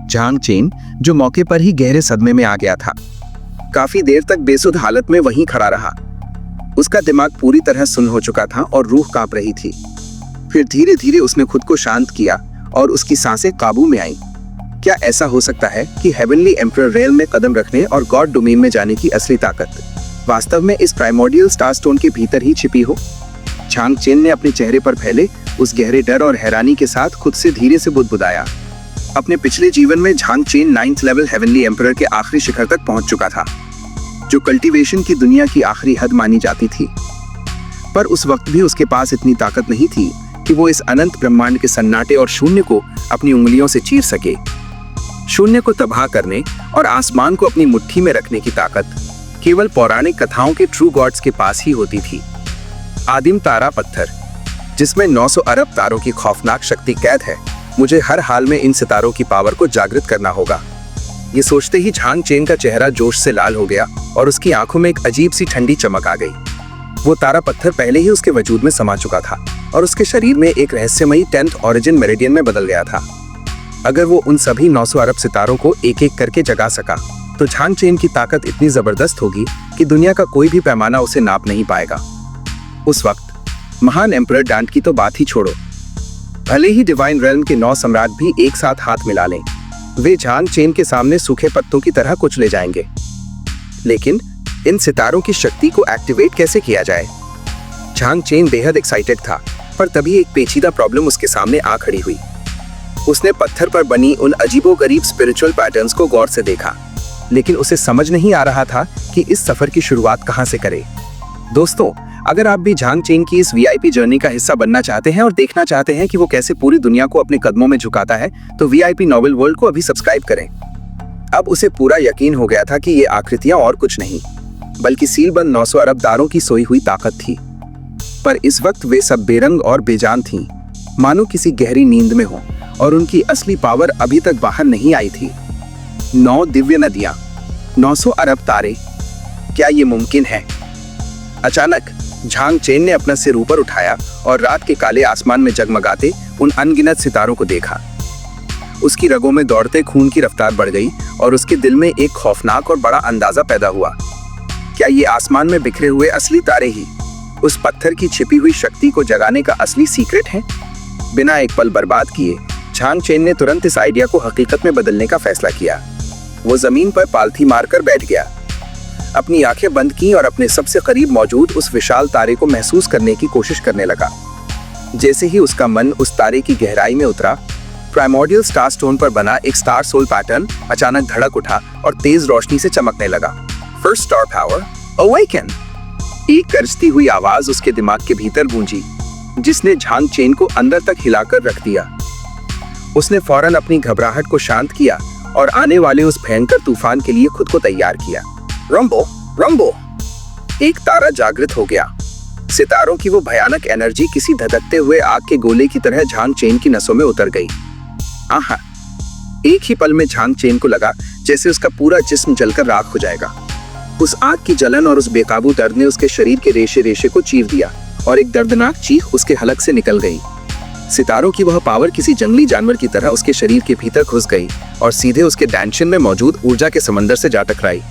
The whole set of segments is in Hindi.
झांग चेन, जो मौके पर ही गहरे सदमे में आ गया था, काफी देर तक बेसुध हालत में वहीं खड़ा रहा। उसका दिमाग पूरी तरह सुन्न हो चुका था और रूह कांप रही थी। फिर धीरे धीरे उसने खुद को शांत किया और उसकी सांसें काबू में आईं। क्या ऐसा हो सकता है कि हेवनली एम्परर रेल में कदम रखने और गॉड डोमेन में जाने की असली ताकत वास्तव में इस प्राइमोर्डियल स्टार स्टोन के भीतर ही छिपी हो? झांग चेन ने अपने चेहरे पर फैले उस गहरे डर और हैरानी के साथ खुद से धीरे से बुदबुदाया। अपने पिछले जीवन में Zhang Chen 9th level heavenly emperor के आखिरी शिखर तक पहुंच चुका था, जो कल्टीवेशन की दुनिया की आखिरी हद मानी जाती थी। पर उस वक्त भी उसके पास इतनी ताकत नहीं थी कि वो इस अनंत ब्रह्मांड के सन्नाटे और शून्य को अपनी उंगलियों से चीर सके। शून्य को तबाह करने और आसमान को अपनी मुट्ठी में रखने की ताकत केवल पौराणिक कथाओं के ट्रू गॉड्स के पास ही होती थी। आदिम तारा पत्थर, जिसमें 900 अरब तारों की खौफनाक शक्ति कैद है। मुझे हर हाल में इन सितारों की पावर को जागृत करना होगा। ये सोचते ही झांग चेन का चेहरा जोश से लाल हो गया और उसकी आंखों में एक अजीब सी ठंडी चमक आ गई। वो तारा पत्थर पहले ही उसके वजूद में समा चुका था और उसके शरीर में एक रहस्यमयी 10th ऑरिजिन मेरिडियन में बदल गया था। अगर वो उन सभी 900 अरब सितारों को एक एक करके जगा सका, तो झांग चेन की ताकत इतनी जबरदस्त होगी कि दुनिया का कोई भी पैमाना उसे नाप नहीं पाएगा। उस वक्त महान एम्परर डांट की तो बात ही छोड़ो, भले ही डिवाइन रेल्म के 9 सम्राट भी एक साथ हाथ मिला लें, वे झांग चेन के सामने सूखे पत्तों की तरह कुचले जाएंगे। लेकिन इन सितारों की शक्ति को एक्टिवेट कैसे किया जाए? झांग चेन बेहद एक्साइटेड था, पर तभी एक पेचीदा प्रॉब्लम उसके सामने आ खड़ी हुई। उसने पत्थर पर बनी उन अजीबोगरीब स्पिरिचुअल पैटर्न्स को गौर से देखा, लेकिन उसे समझ नहीं आ रहा था कि इस सफर की शुरुआत कहां से करे। दोस्तों, अगर आप भी झांग चेन की इस वीआईपी जर्नी का हिस्सा बनना चाहते हैं और देखना चाहते हैं कि वो कैसे पूरी दुनिया को अपने कदमों में झुकाता है, तो वीआईपी नॉवेल वर्ल्ड को अभी सब्सक्राइब करें। अब उसे पूरा यकीन हो गया था कि ये आकृतियां और कुछ नहीं बल्कि सीलबंद 900 अरब तारों की सोई हुई ताकत थी। पर इस वक्त वे सब बेरंग और बेजान थीं, मानो किसी गहरी नींद में हो, और उनकी असली पावर अभी तक बाहर नहीं आई थी। 9 दिव्य नदियां, 900 अरब तारे, क्या ये मुमकिन है? अचानक झांग चेन ने अपना सिर ऊपर उठाया और रात के काले आसमान में जगमगाते उन अनगिनत सितारों को देखा। उसकी रगों में दौड़ते खून की रफ्तार बढ़ गई और उसके दिल में एक खौफनाक और बड़ा अंदाजा पैदा हुआ। क्या ये आसमान में बिखरे हुए असली तारे ही उस पत्थर की छिपी हुई शक्ति को जगाने का असली सीक्रेट है? बिना एक पल बर्बाद किए झांग चेन ने तुरंत इस आइडिया को हकीकत में बदलने का फैसला किया। वो जमीन पर पालथी मारकर बैठ गया, अपनी आंखें बंद की और अपने सबसे करीब मौजूद उस विशाल तारे को महसूस करने की कोशिश करने लगा। जैसे ही उसका मन उस तारे की गहराई में उतरा, प्राइमोर्डियल स्टार स्टोन पर बना एक स्टार सोल पैटर्न अचानक धड़क उठा और तेज रोशनी से चमकने लगा। फर्स्ट स्टार पावर अवेकन, एक गरजती हुई आवाज उसके दिमाग के भीतर गूंजी, जिसने झांग चेन को अंदर तक हिलाकर रख दिया। उसने फौरन अपनी घबराहट को शांत किया और आने वाले उस भयंकर तूफान के लिए खुद को तैयार किया। रंबो रंबो, एक तारा जागृत हो गया। सितारों की वो भयानक एनर्जी किसी धधकते हुए आग के गोले की तरह झांग चेन की नसों में उतर गई। आहा, एक ही पल में झांग चेन को लगा जैसे उसका पूरा जिस्म जलकर राख हो जाएगा। उस आग की जलन और उस बेकाबू दर्द ने उसके शरीर के रेशे रेशे को चीर दिया और एक दर्दनाक चीख उसके हलक से निकल गई। सितारों की वह पावर किसी जंगली जानवर की तरह उसके शरीर के भीतर घुस गई और सीधे उसके डायमेंशन में मौजूद ऊर्जा के समंदर से जा टकराई।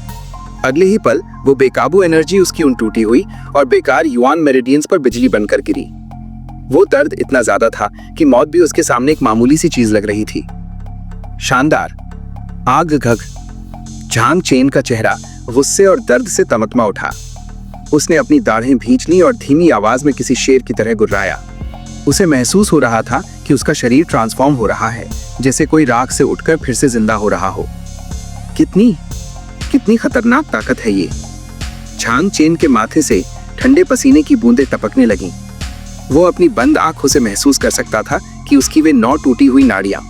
अगले ही पल वो बेकाबू एनर्जी उसकी उन टूटी हुई और बेकार युआन मेरिडियंस पर बिजली बनकर गिरी। वो दर्द इतना ज्यादा था कि मौत भी उसके सामने एक मामूली सी चीज लग रही थी। शानदार, आग घग। झांग चेन का चेहरा गुस्से और दर्द से तमतमा उठा। उसने अपनी दाढ़ें भींच ली और धीमी आवाज में किसी शेर की तरह गुर्राया। उसे महसूस हो रहा था कि उसका शरीर ट्रांसफॉर्म हो रहा है, जैसे कोई राख से उठकर फिर से जिंदा हो रहा हो। कितनी खतरनाक ताकत है ये। झांग चेन के माथे से ठंडे पसीने की बूंदें टपकने लगीं। वो अपनी बंद आंखों से महसूस कर सकता था कि उसकी वे 9 टूटी हुई नाड़ियां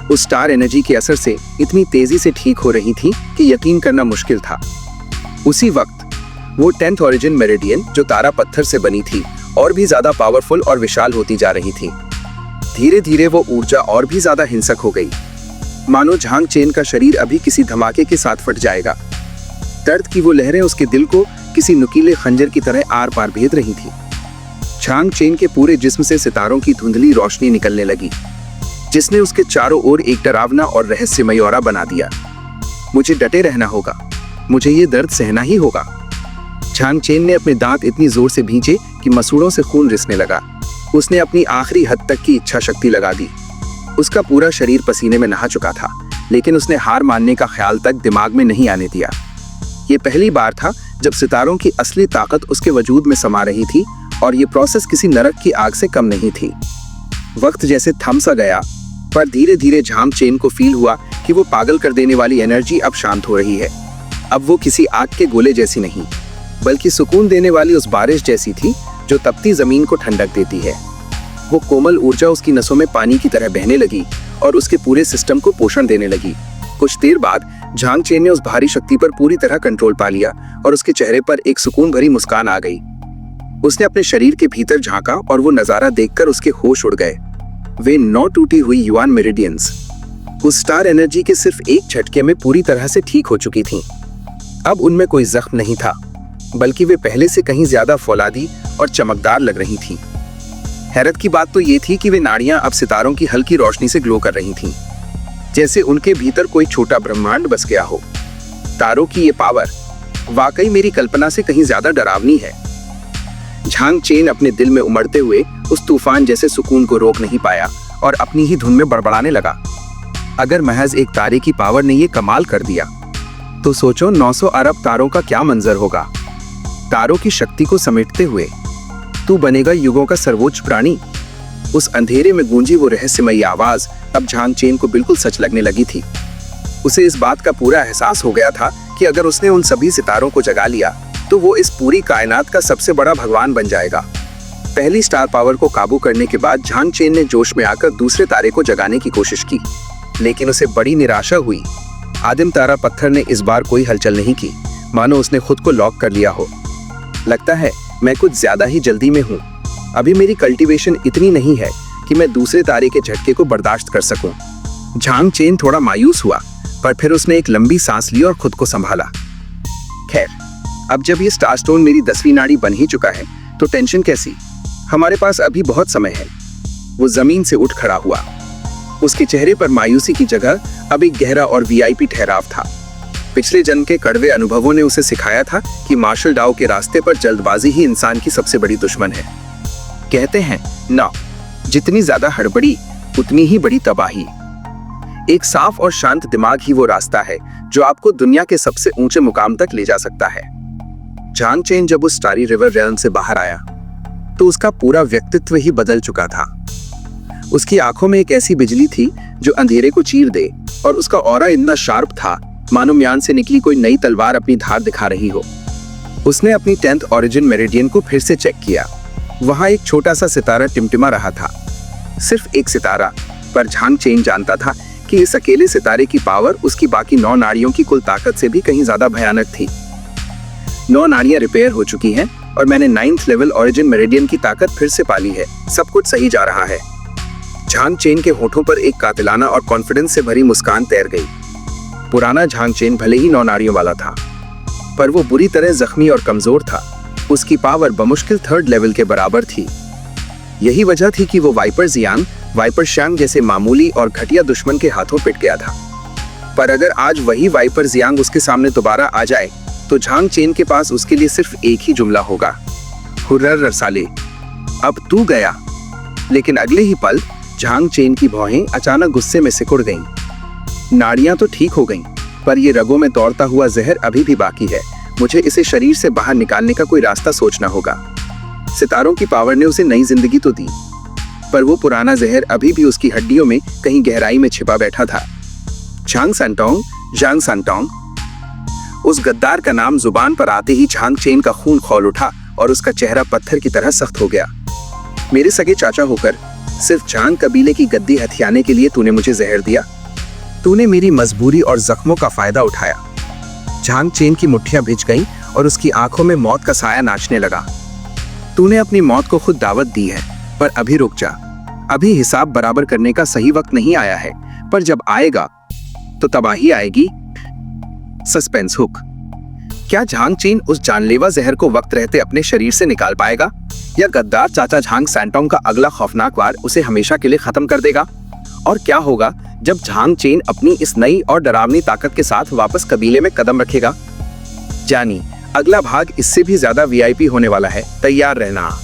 उस स्टार एनर्जी के असर से इतनी तेजी से ठीक हो रही थी कि यकीन करना मुश्किल था। उसी वक्त वो 10th ऑरिजिन मेरिडियन, जो तारा पत्थर से बनी थी, और भी ज्यादा पावरफुल और विशाल होती जा रही थी। धीरे धीरे वो ऊर्जा और भी ज्यादा हिंसक हो गई, मानो झांग चेन का शरीर अभी किसी धमाके के साथ फट जाएगा। दर्द की वो लहरें उसके दिल को किसी नुकीले खंजर की तरह आर पार भेद रही थी। झांग चेन के पूरे जिस्म से सितारों की धुंधली रोशनी निकलने लगी। जिसने उसके चारों ओर एक डरावना और रहस्यमय ऑरा बना दिया। मुझे डटे रहना होगा, मुझे ये दर्द सहना ही होगा। झांग चेन ने अपने दांत इतनी जोर से भींचे कि मसूड़ों से खून रिसने लगा। उसने अपनी आखिरी हद तक की इच्छा शक्ति लगा दी। उसका पूरा शरीर पसीने में नहा चुका था, लेकिन उसने हार मानने का ख्याल तक दिमाग में नहीं आने दिया। ये पहली बार था जब सितारों की असली ताकत उसके वजूद में समा रही थी, और ये प्रोसेस किसी नरक की आग से कम नहीं थी। वक्त जैसे थम सा गया, पर धीरे धीरे झांग चेन को फील हुआ कि वो पागल कर देने वाली एनर्जी अब शांत हो रही है। अब वो किसी आग के गोले जैसी नहीं, बल्कि सुकून देने वाली उस बारिश जैसी थी जो तपती जमीन को ठंडक देती है। वो कोमल ऊर्जा उसकी नसों में पानी की तरह बहने लगी और उसके पूरे सिस्टम को पोषण देने लगी। कुछ देर बाद झांग चेन ने उस भारी शक्ति पर पूरी तरह कंट्रोल पा लिया और उसके चेहरे पर एक सुकून भरी मुस्कान आ गई। उसने अपने शरीर के भीतर झांका और वो नजारा देखकर उसके होश उड़ गए। वे 9 टूटी हुई युआन मेरिडियंस उस स्टार एनर्जी के सिर्फ एक झटके में पूरी तरह से ठीक हो चुकी थीं। अब उनमें कोई जख्म नहीं था, बल्कि वे पहले से कहीं ज्यादा फौलादी और चमकदार लग रही थीं। हैरत की बात तो ये थी कि वे नाड़ियां अब सितारों की हल्की रोशनी से ग्लो कर रही थीं, जैसे उनके भीतर कोई छोटा ब्रह्मांड बस गया हो। तारों की ये पावर वाकई मेरी कल्पना से कहीं ज्यादा डरावनी है। झांग चेन अपने दिल में उमड़ते हुए उस तूफान जैसे सुकून को रोक नहीं पाया और अपनी ही धुन में बड़बड़ाने लगा। अगर महज एक तारे की पावर ने ये कमाल कर दिया, तो सोचो 900 अरब तारों का क्या मंजर होगा। तारों की शक्ति को समेटते हुए तू बनेगा युगों का सर्वोच्च प्राणी। उस अंधेरे में गूंजी वो रहस्यमयी आवाज अब झांग चेन को बिल्कुल सच लगने लगी थी। उसे इस बात का पूरा एहसास हो गया था कि अगर उसने उन सभी सितारों को जगा लिया, तो वो इस पूरी कायनात का सबसे बड़ा भगवान बन जाएगा। पहली स्टार पावर को काबू करने के बाद झांग चेन ने जोश में आकर दूसरे तारे को जगाने की कोशिश की, लेकिन उसे बड़ी निराशा हुई। आदिम तारा पत्थर ने इस बार कोई हलचल नहीं की, मानो उसने खुद को लॉक कर लिया हो। लगता है मैं कुछ ज्यादा ही जल्दी में हूँ। अभी मेरी कल्टीवेशन इतनी नहीं है कि मैं दूसरे तारे के झटके को बर्दाश्त कर सकूं। झांग चेन थोड़ा मायूस हुआ, पर फिर उसने एक लंबी सांस ली और खुद को संभाला। खैर, अब जब ये स्टार स्टोन मेरी 10वीं नाड़ी बन ही चुका है, तो टेंशन कैसी, हमारे पास अभी बहुत समय है। वो जमीन से उठ खड़ा हुआ। उसके चेहरे पर मायूसी की जगह अब एक गहरा और वीआईपी ठहराव था। पिछले जन्म के कड़वे अनुभवों ने उसे सिखाया था कि मार्शल डाउ के रास्ते पर जल्दबाजी ही इंसान की सबसे बड़ी दुश्मन है। कहते हैं ना, जितनी ज्यादा हड़बड़ी उतनी ही बड़ी तबाही। एक साफ और शांत दिमाग ही वो रास्ता है जो आपको दुनिया के सबसे ऊंचे मुकाम तक ले जा सकता है। झांग चेन जब उस स्टारी रिवर रेल्म से बाहर आया, तो उसका पूरा व्यक्तित्व ही बदल चुका था। उसकी आंखों में एक ऐसी बिजली थी जो अंधेरे को चीर दे, और उसका ऑरा इतना शार्प था मानो म्यान से निकली कोई नई तलवार अपनी धार दिखा रही हो। उसने अपनी 10th ओरिजिन मेरिडियन को फिर से चेक किया। वहां एक छोटा सा सितारा टिमटिमा रहा था, सिर्फ एक सितारा, पर झांग चेन जानता था कि इस अकेले सितारे की पावर उसकी बाकी 9 नाड़ियों की कुल ताकत से भी कहीं ज्यादा भयानक थी। 9 नाड़ियां रिपेयर हो चुकी हैं और मैंने 9th लेवल ओरिजिन मेरिडियन की ताकत फिर से पाली है। सब कुछ सही जा रहा है। झांग चेन के होठों पर एक कातिलाना और कॉन्फिडेंस से भरी मुस्कान तैर गई। पुराना झांग चेन भले ही 9 नाड़ियों वाला था, पर वो बुरी तरह जख्मी और कमजोर था। उसकी पावर बमुश्किल 3rd लेवल के बराबर थी। यही वजह थी कि वो वाइपर जियांग, वाइपर शांग जैसे मामूली और घटिया दुश्मन के हाथों पिट गया था। पर अगर आज वही वाइपर जियांग उसके सामने दोबारा आ जाए, तो झांग चेन के पास उसके लिए सिर्फ एक ही जुमला होगा, हुर्रर रसाले, अब तू गया। लेकिन अगले ही पल झांग चेन की भौहें अचानक गुस्से में सिकुड़ गईं। नाड़ियां तो ठीक हो गईं, पर ये रगों में दौड़ता हुआ जहर अभी भी बाकी है। मुझे इसे शरीर से बाहर निकालने का कोई रास्ता सोचना होगा। सितारों की पावर ने उसे नई जिंदगी तो दी, पर वो पुराना जहर अभी भी उसकी हड्डियों में कहीं गहराई में छिपा बैठा था। झांग सांटोंग, झांग सांटोंग। उस गद्दार का नाम जुबान पर आते ही झांग चेन का खून खौल उठा और उसका चेहरा पत्थर की तरह सख्त हो गया। मेरे सगे चाचा होकर सिर्फ झांग कबीले की गद्दी हथियाने के लिए तूने मुझे जहर दिया। तूने मेरी मजबूरी और जख्मों का फायदा उठाया। झांग चेन की मुट्ठियां भिज गईं और उसकी आंखों में मौत का साया नाचने लगा। तूने अपनी मौत को खुद दावत दी है, पर अभी रुक जा। अभी हिसाब बराबर करने का सही वक्त नहीं आया है, पर जब आएगा तो तबाही आएगी। Suspense hook. क्या झांग चेन उस जानलेवा जहर को वक्त रहते अपने शरीर से निकाल पाएगा, या गद्दार चाचा झांग सांटोंग का अगला खौफनाक वार उसे हमेशा के लिए खत्म कर देगा? और क्या होगा जब झांग चेन अपनी इस नई और डरावनी ताकत के साथ वापस कबीले में कदम रखेगा? जानिए, अगला भाग इससे भी ज्यादा वीआईपी होने वाला है। तैयार रहना।